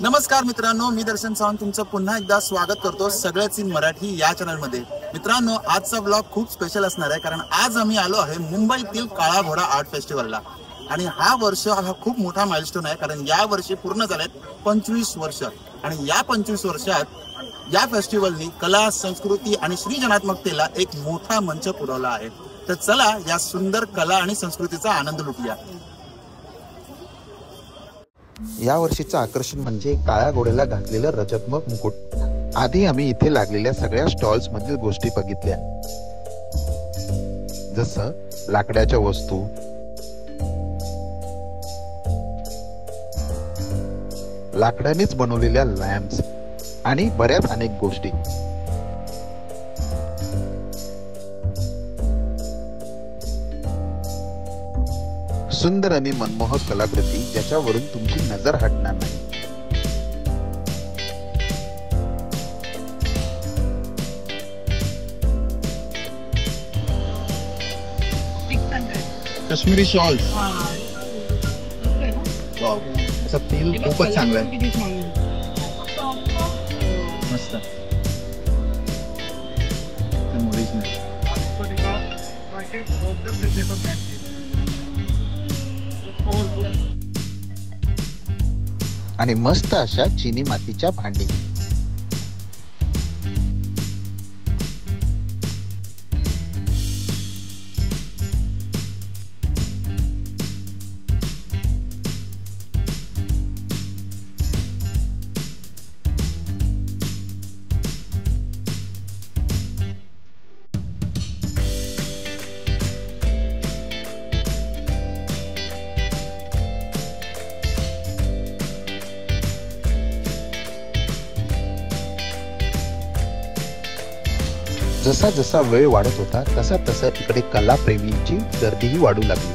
नमस्कार मित्रांनो, मी दर्शन सावंत तुमचं पुन्हा एकदा स्वागत करतो सगळ्याच इन मराठी या चॅनलमध्ये। मित्रांनो, आजचा ब्लॉग खूप स्पेशल असणार आहे कारण आज आम्ही आलो आहे मुंबईतील काळा घोडा आर्ट फेस्टिवलला। आणि हा वर्ष हा खूप मोठा माइलस्टोन आहे कारण या वर्षी पूर्ण झालेत 25 वर्ष आणि या 25 वर्षात या फेस्टिवलनी कला, संस्कृती आणि सृजनात्मकतेला एक मोठा मंच पुरवला आहे। तर चला या सुंदर कला आणि संस्कृतीचा आनंद लुटूया। या वर्षीचं आकर्षण म्हणजे काळ्या घोड्याला घातलेलं रजतमक मुकुट। आधी आम्ही इथे लागलेल्या सगळ्या स्टॉल्स मधील गोष्टी बघितल्या, जसं लाकडाच्या वस्तू, लाकडानेच बनवलेल्या लॅम्प्स आणि बऱ्याच अनेक गोष्टी। सुंदर आणि मनमोहक कलाकृती ज्याच्यावरून तुमची नजर हटणार नाही। काश्मीरी शॉल्स, वाव, असं फील खूपच चांगलं आहे, मस्त। आणि मस्त अशा चिनी मातीच्या भांडी। जसा जसा वेळ वाढत होता तसा तसा इकडे कलाप्रेमींची गर्दीही वाढू लागली।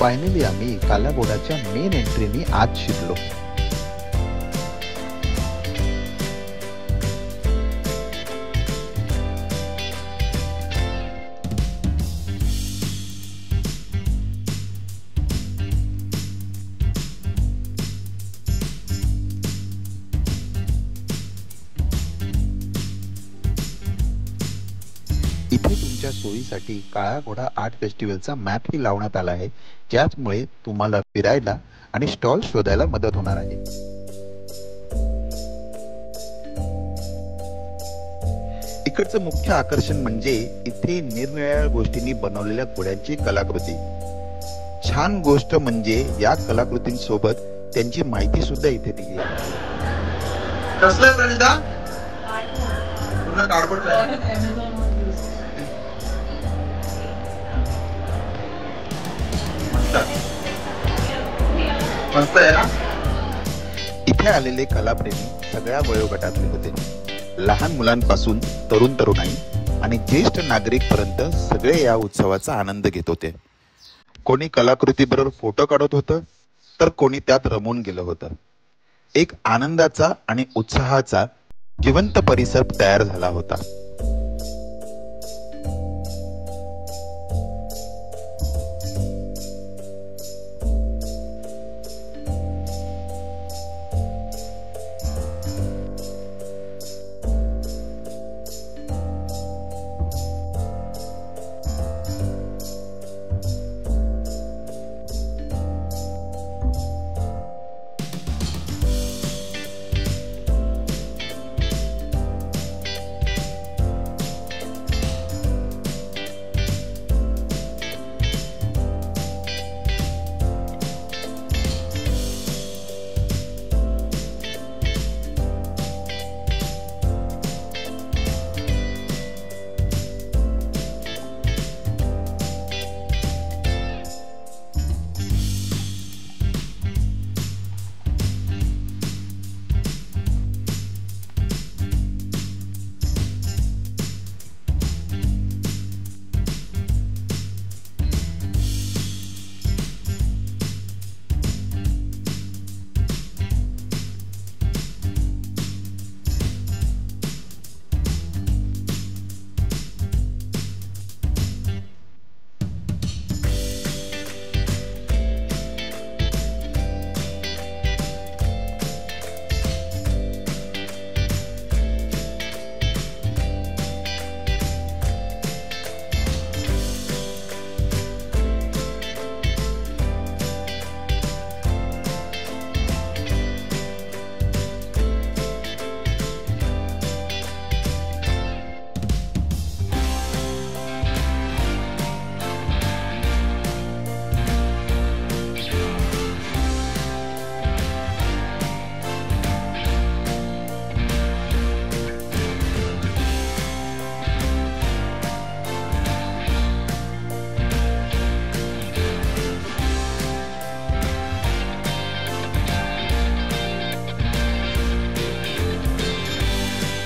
फायनली आम्ही काळ्या घोड्याच्या मेन एंट्रीनी आत शिरलो। इथे तुमच्या सोयीसाठी काळा घोडा आर्ट फेस्टिवलचा मॅप ही लावण्यात आला आहे, ज्यामुळे तुम्हाला फिरायला आणि स्टॉल शोधायला मदत होणार आहे। इकडचं मुख्य आकर्षण म्हणजे इथे निरनिराळ्या गोष्टींनी बनवलेल्या घोड्यांची कलाकृती। छान गोष्ट म्हणजे या कलाकृतींसोबत त्यांची माहिती सुद्धा इथे दिली आहे। कसलं प्रणिता? पूर्ण कार्डबोर्ड आहे। मस्त आहे ना? इथे आलेले कलाप्रेमी सगळ्या वयोगटातले होते, लहान मुलांपासून तरुण तरुणाई आणि ज्येष्ठ नागरिक पर्यंत सगळे या उत्सवाचा आनंद घेत होते। कोणी कलाकृती बरोबर फोटो काढत होतं, तर कोणी त्यात रमून गेलं होतं। एक आनंदाचा आणि उत्साहाचा जिवंत परिसर तयार झाला होता।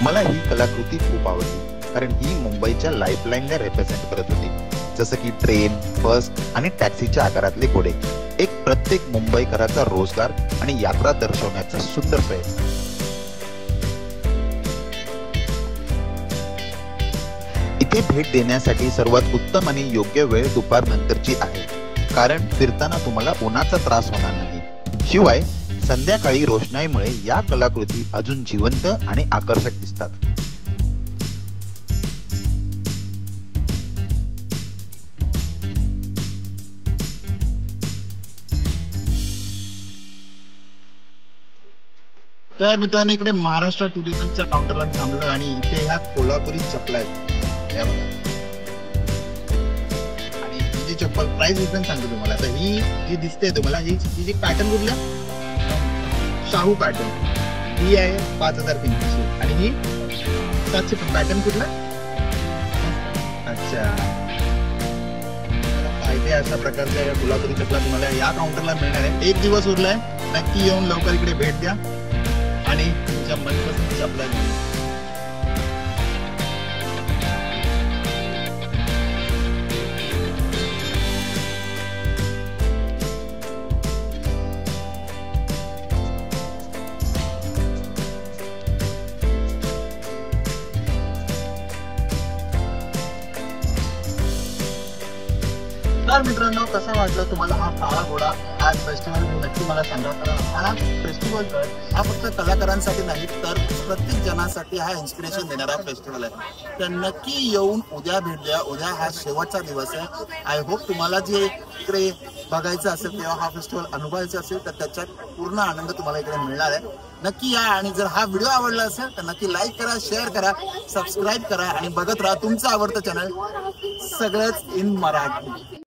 मला ही कलाकृती खूप आवडली, कारण ही मुंबईच्या लाईफलाईनला रिप्रेझेंट करत होती, जसं की ट्रेन, बस आणि टॅक्सीच्या आकारातले घोडे. एक प्रत्येक मुंबईकराचा रोजगार आणि यात्रा दर्शवण्याचा सुंदर प्रयत्न. इथे भेट देण्यासाठी सर्वात उत्तम आणि योग्य वेळ दुपार नंतरची आहे, कारण फिरताना तुम्हाला उन्हाचा त्रास होणार नाही. शिवाय संध्याकाळी रोषणाईमुळे या कलाकृती अजून जिवंत आणि आकर्षक दिसतात. तर मित्रांनो, इकडे महाराष्ट्र टुरिझमच्या काउंटरला थांबलो आणि इथे ह्या कोल्हापुरी चपला आहेत. आणि ही जी चप्पल प्राइस डिफरन्स सांगतो तुम्हाला. तर ही जी दिसते तुम्हाला, ही जी पॅटर्न कुठल्या, शाहू पॅटर्न, ही आहे 5500 आणि ही 700 पॅटर्न कुठला. अच्छा, फायदे अशा प्रकारच्या या कोल्हापुरी चपला तुम्हाला या काउंटरला मिळणार आहे. एक दिवस उरलाय, नक्की येऊन लवकर इकडे भेट द्या आणि तुमच्या मनपसंत चपला घ्या. तर मित्रांनो, कसा वाटला तुम्हाला हा काळा घोडा आर्ट फेस्टिवल, नक्की मला सांगा. कारण हा फेस्टिवल हा फक्त कलाकारांसाठी नाही, तर प्रत्येक जणांसाठी हा इन्स्पिरेशन देणारा फेस्टिवल आहे. तर नक्की येऊन उद्या भेट द्या. उद्या हा शेवटचा दिवस आहे. आय होप तुम्हाला जे इकडे बघायचं असेल किंवा हा फेस्टिवल अनुभवायचा असेल तर त्याच्यात पूर्ण आनंद तुम्हाला इकडे मिळणार आहे. नक्की या. आणि जर हा व्हिडिओ आवडला असेल तर नक्की लाईक करा, शेअर करा, सबस्क्राईब करा आणि बघत राहा तुमचं आवडतं चॅनल सगळंच इन मराठी.